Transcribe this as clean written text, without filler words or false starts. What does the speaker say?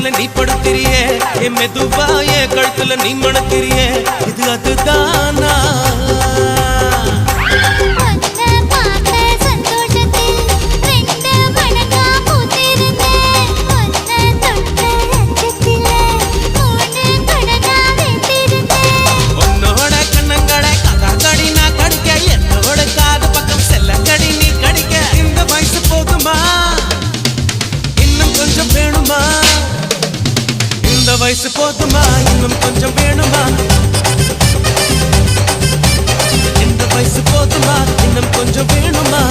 பக்கத்துல நீ படுத்திரியே என் மெதுவா என் கழுத்துல நீ மணக்கிறியே இது அதுதானா வயசு போதுமா இன்னும் கொஞ்சம் வேணுமா இந்த வயசு போதுமா இன்னும் கொஞ்சம் வேணுமா